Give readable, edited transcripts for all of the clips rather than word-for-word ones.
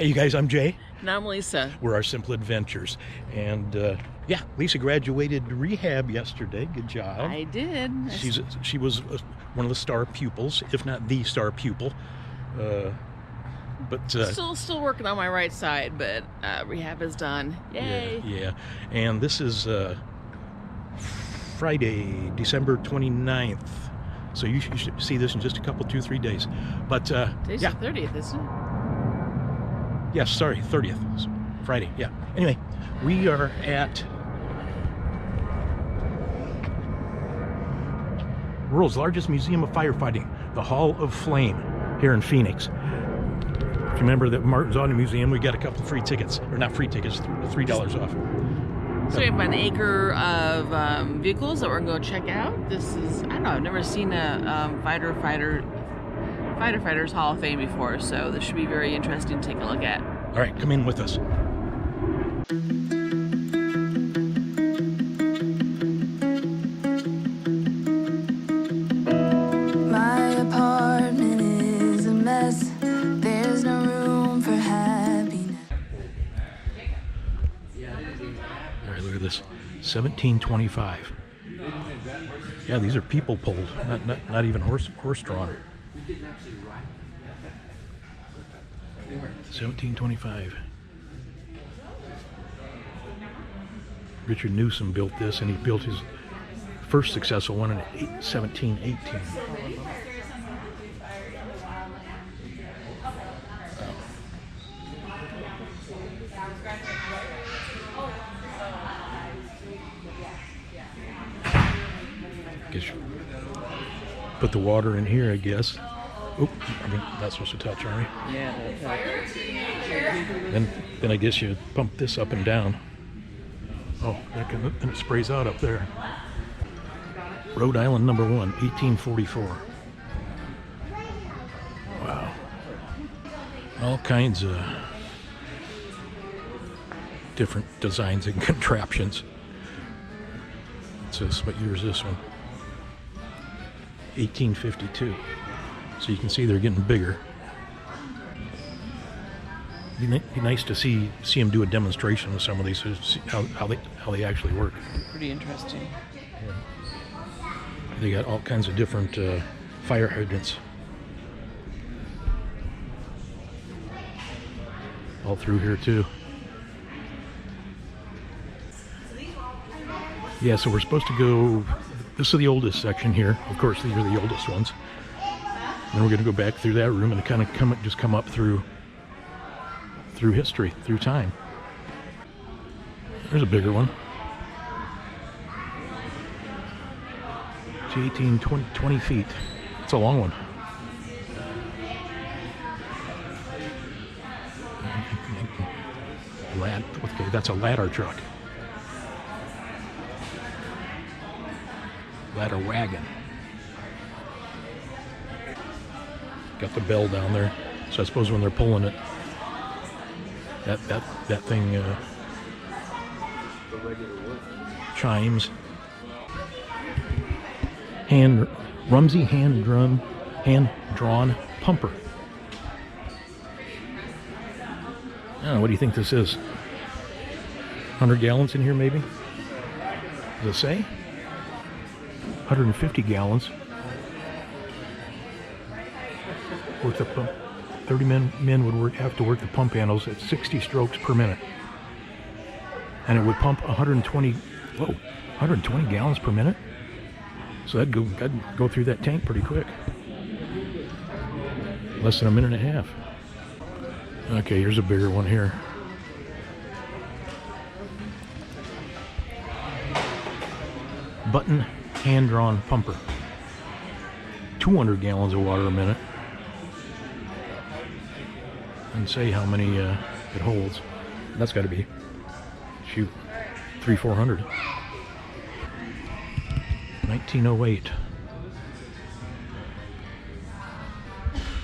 Hey, you guys, I'm Jay. And I'm Lisa. We're Our Simple Adventures. And yeah, Lisa graduated rehab yesterday. Good job. I did. She was one of the star pupils, if not the star pupil. But still working on my right side, but rehab is done. Yay! Yeah. And this is Friday, December 29th. So you should see this in just a couple, 2-3 days. But Today's yeah. the 30th, isn't it? Yes, sorry, 30th. It's Friday, yeah. Anyway, we are at world's largest museum of firefighting, the Hall of Flame, here in Phoenix. If you remember that Martin's Auto Museum, we got a couple free tickets, or not free tickets, $3 off. So we have an acre of vehicles that we're going to go check out. This is, I don't know, I've never seen a Fighter's Hall of Fame before, so this should be very interesting to take a look at. All right, come in with us. My apartment is a mess. There's no room for happiness. All right, look at this, 1725. Yeah, these are people pulled, not even horse drawn. 1725. Richard Newsom built this, and he built his first successful one in 1718. Guess you put the water in here, I guess. Oh, I'm not supposed to touch, are we? Yeah. Then I guess you pump this up and down. Oh, and it sprays out up there. Rhode Island #1, 1844. Wow. All kinds of different designs and contraptions. What's this? What year is this one? 1852. So you can see they're getting bigger. It'd be nice to see them do a demonstration of some of these, so to see how they actually work. Pretty interesting. Yeah. They got all kinds of different fire hydrants all through here too. Yeah, so we're supposed to go. This is the oldest section here. Of course, these are the oldest ones. Then we're going to go back through that room and kind of come up through history, through time. There's a bigger one. It's 20 feet. It's a long one. Okay, that's a ladder truck. Ladder wagon. Got the bell down there, so I suppose when they're pulling it, that thing chimes. Rumsey hand-drawn pumper. I don't know, what do you think this is? 100 gallons in here, maybe? Does it say? 150 gallons. Work the pump. 30 men would have to work the pump handles at 60 strokes per minute, and it would pump 120 gallons per minute. So that'd go through that tank pretty quick. Less than a minute and a half. Okay, here's a bigger one here. Button hand-drawn pumper. 200 gallons of water a minute. And say how many it holds. That's got to be, 300-400. 1908.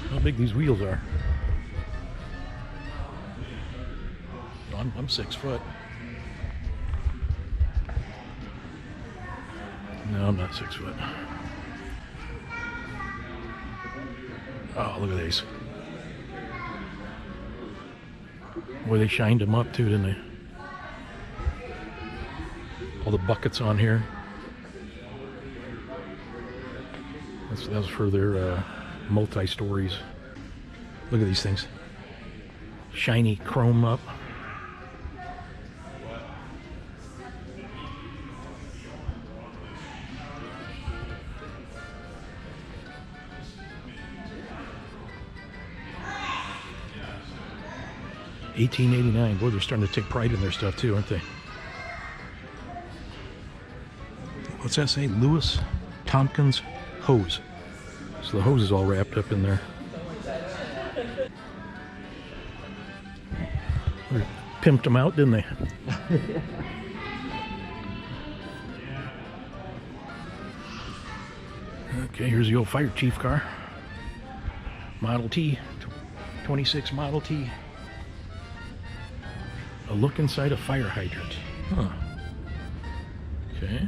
How big these wheels are. I'm 6 foot. No, I'm not 6 foot. Oh, look at these. Boy, they shined them up too, didn't they? All the buckets on here. That was for their multi-stories. Look at these things. Shiny chrome up. $18.89. Boy, they're starting to take pride in their stuff too, aren't they? What's that say? Lewis Tompkins hose. So the hose is all wrapped up in there. They pimped them out, didn't they? Okay, here's the old fire chief car. Model T, 26 Model T. A look inside a fire hydrant. Huh. Okay.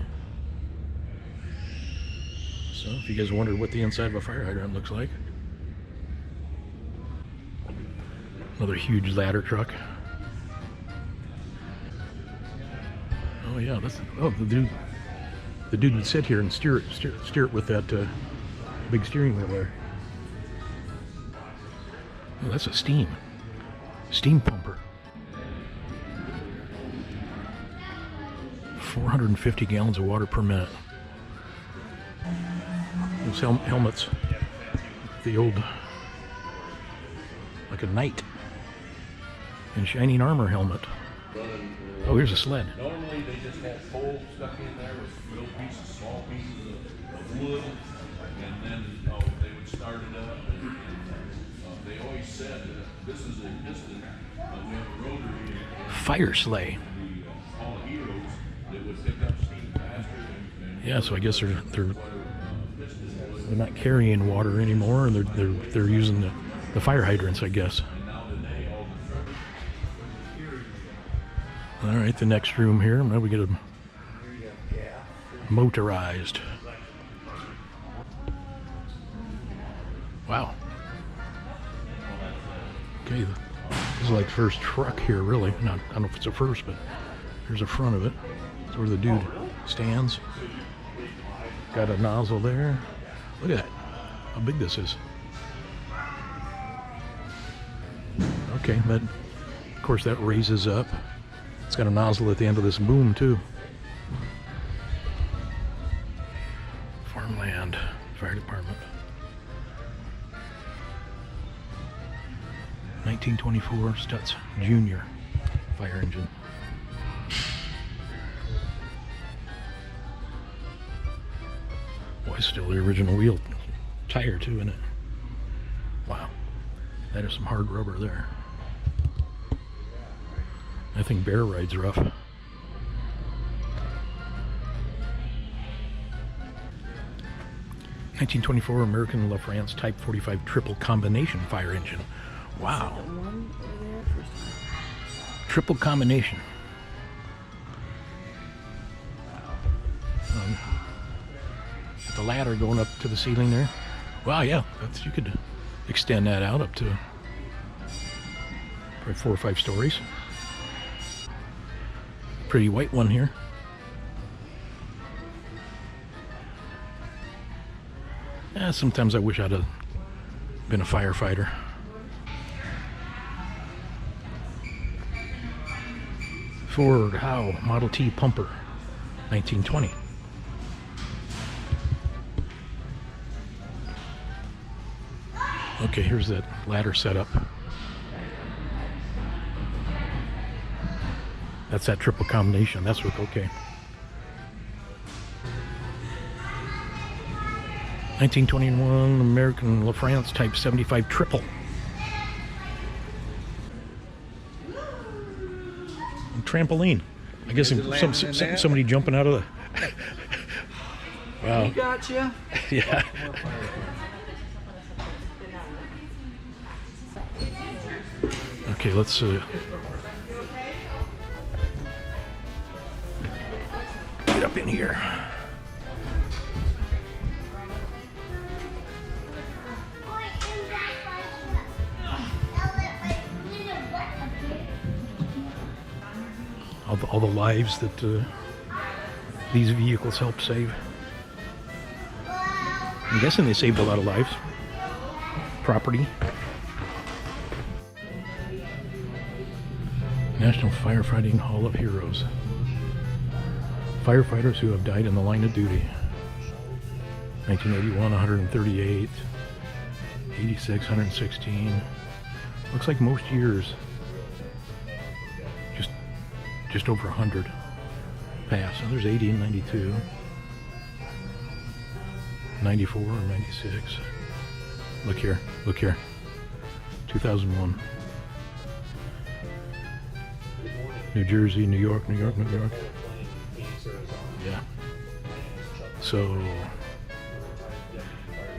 So if you guys wondered what the inside of a fire hydrant looks like. Another huge ladder truck. Oh yeah, the dude would sit here and steer it with that big steering wheel there. Oh, that's a steam pumper. 450 gallons of water per minute. Those helmets, the old, like a knight in shining armor helmet. Oh, here's a sled. Normally they just have poles stuck in there with little pieces, small pieces of wood, and then they would start it up. And they always said that this is a piston. We have a rotary here. Fire sleigh. All the heroes that would pick up steam faster. Yeah, so I guess they're not carrying water anymore, and they're using the fire hydrants, I guess. All right, the next room here. Now we get a motorized. Wow. Okay, this is like the first truck here, really. I don't know if it's a first, but here's the front of it. That's where the dude stands. Got a nozzle there. Look at that. How big this is. Okay, that, of course, that raises up. It's got a nozzle at the end of this boom too. Farmland, fire department. 1924 Stutz Junior fire engine. Boy, still the original wheel tire too, isn't it? Wow, that is some hard rubber there. I think bear ride's rough. 1924 American LaFrance Type 45 triple combination fire engine. Wow. Triple combination. The ladder going up to the ceiling there. Wow, yeah, you could extend that out up to probably 4 or 5 stories. Pretty white one here. Sometimes I wish I'd have been a firefighter. Ford Howe Model T pumper, 1920. Okay, here's that ladder setup. That's that triple combination. That's what, okay. 1921 American LaFrance Type 75 triple. Trampoline. I guess somebody jumping out of the... Wow. He got you. Yeah. Okay, let's get up in here. all the lives that these vehicles help save. I'm guessing they saved a lot of lives. Property. National Firefighting Hall of Heroes. Firefighters who have died in the line of duty. 1981, 138. 86, 116. Looks like most years, just over 100 pass. So there's 80 and 92. 94 or 96. Look here, 2001. New Jersey, New York. Yeah. So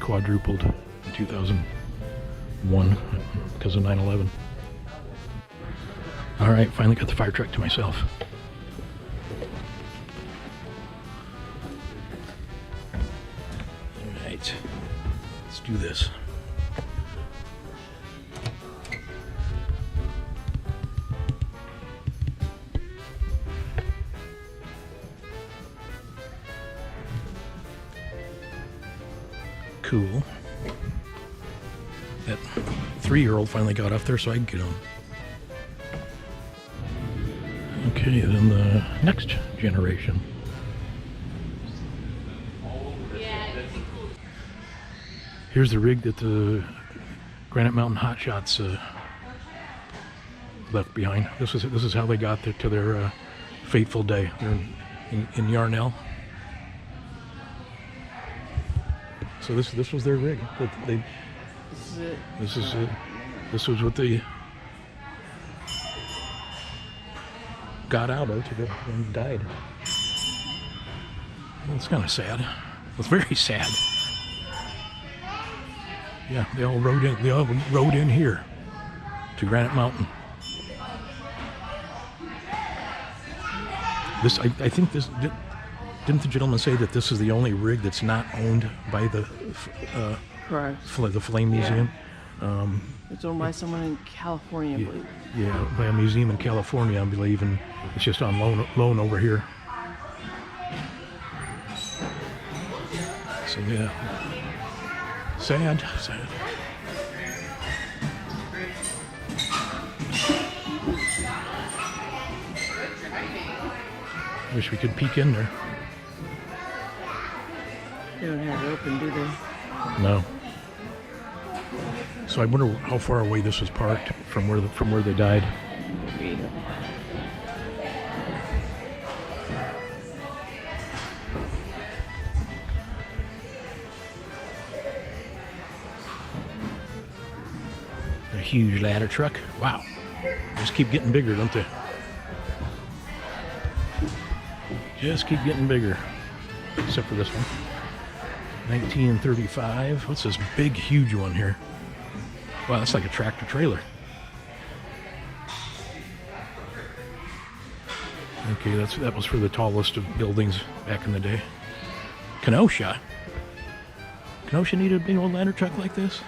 quadrupled in 2001 because of 9/11. All right, finally got the fire truck to myself. All right, let's do this. Cool. That 3-year-old finally got up there so I could get on. Okay, then the next generation. Here's the rig that the Granite Mountain Hotshots left behind. This is how they got to their fateful day. They're in Yarnell. So this was their rig. This is it. This was what they got out of and died. Well, it's kind of sad. It's very sad. Yeah, they all rode in here to Granite Mountain. I think this. Didn't the gentleman say that this is the only rig that's not owned by the Correct. the Flame Museum? It's owned by someone in California, I believe. Yeah, by a museum in California, I believe, and it's just on loan over here. So yeah, sad. Wish we could peek in there. They don't have it open, do they? No. So I wonder how far away this was parked from where they died. A huge ladder truck. Wow. They just keep getting bigger, don't they? Just keep getting bigger. Except for this one. 1935. What's this big, huge one here? Wow, that's like a tractor trailer. Okay, that was for the tallest of buildings back in the day. Kenosha. Kenosha needed a big old ladder truck like this,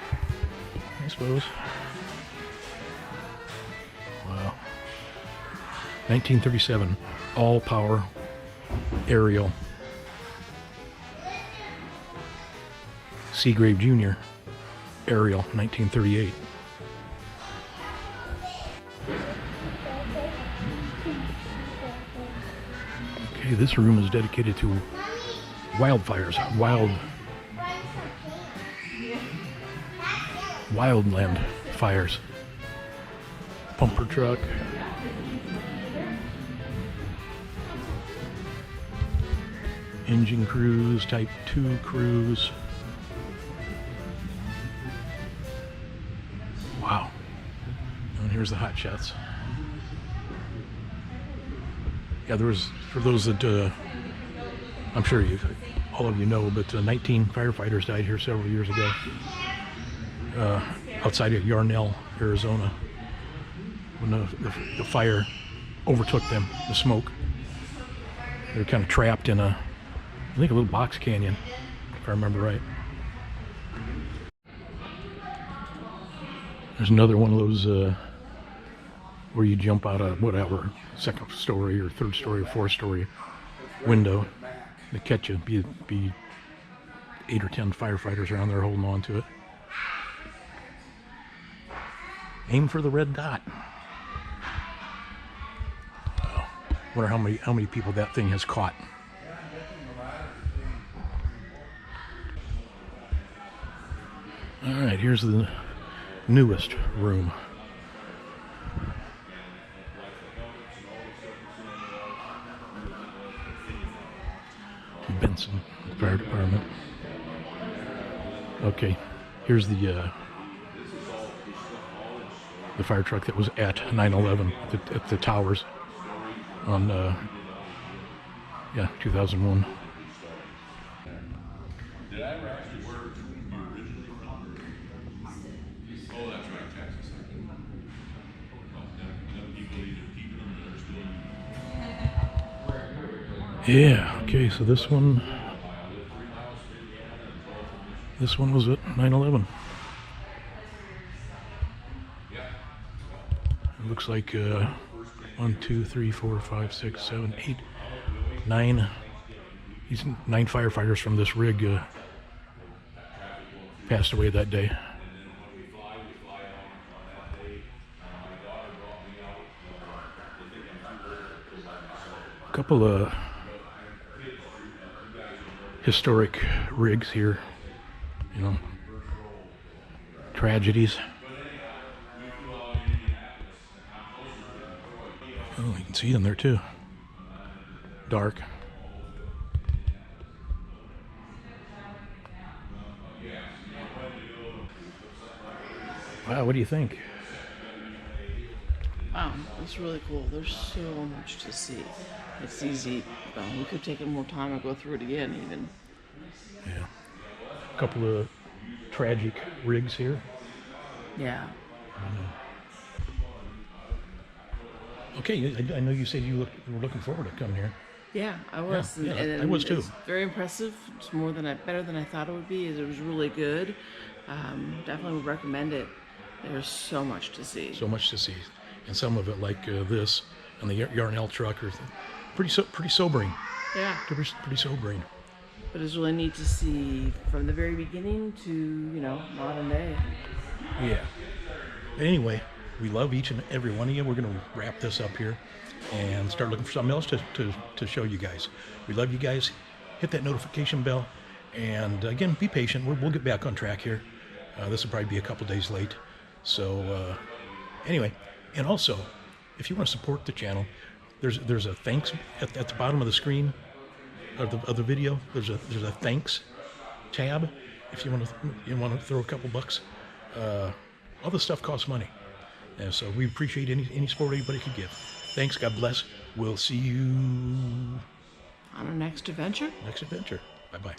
I suppose. Wow. 1937. All power aerial. Seagrave Jr. Aerial, 1938. Okay, this room is dedicated to wildfires, wildland fires. Pumper truck. Engine crews, type 2 crews. Wow. And here's the Hotshots. Yeah, there was, for those that, I'm sure all of you know, but 19 firefighters died here several years ago. Outside of Yarnell, Arizona. When the fire overtook them, the smoke. They were kind of trapped in I think a little box canyon, if I remember right. There's another one of those where you jump out of whatever, second story or third story or fourth story window. They catch you. Be 8 or 10 firefighters around there holding on to it. Aim for the red dot. Wonder how many people that thing has caught. All right, here's the newest room. Benson Fire Department. Okay, here's the fire truck that was at 9/11 at the towers on 2001. Did I ever ask you where you originally from? Oh, that's right, Texas. Them people either keeping them or they're still. Yeah. Okay. So this one was at 9/11. It looks like 1, 2, 3, 4, 5, 6, 7, 8, 9. These 9 firefighters from this rig passed away that day. A couple of historic rigs here, you know, tragedies. Oh, you can see them there too. Dark. Wow, what do you think? Wow, that's really cool. There's so much to see. It's easy. We could take more time and go through it again, even. Yeah. A couple of tragic rigs here. Yeah. Okay, I know you said you were looking forward to coming here. Yeah, I was. Yeah, and I was too. It's very impressive. It's better than I thought it would be. It was really good. Definitely would recommend it. There's so much to see. So much to see, and some of it like this and the Yarnell truck are pretty sobering. Yeah. Pretty sobering. But it's really neat to see from the very beginning to modern day. Yeah. Anyway, we love each and every one of you. We're going to wrap this up here and start looking for something else to show you guys. We love you guys. Hit that notification bell. And again, be patient. We'll get back on track here. This will probably be a couple days late. So anyway, and also, if you want to support the channel, there's a thanks at the bottom of the screen of the video. There's a thanks tab. If you want to throw a couple bucks. All this stuff costs money. And so we appreciate any support anybody could give. Thanks. God bless. We'll see you On our next adventure. Bye-bye.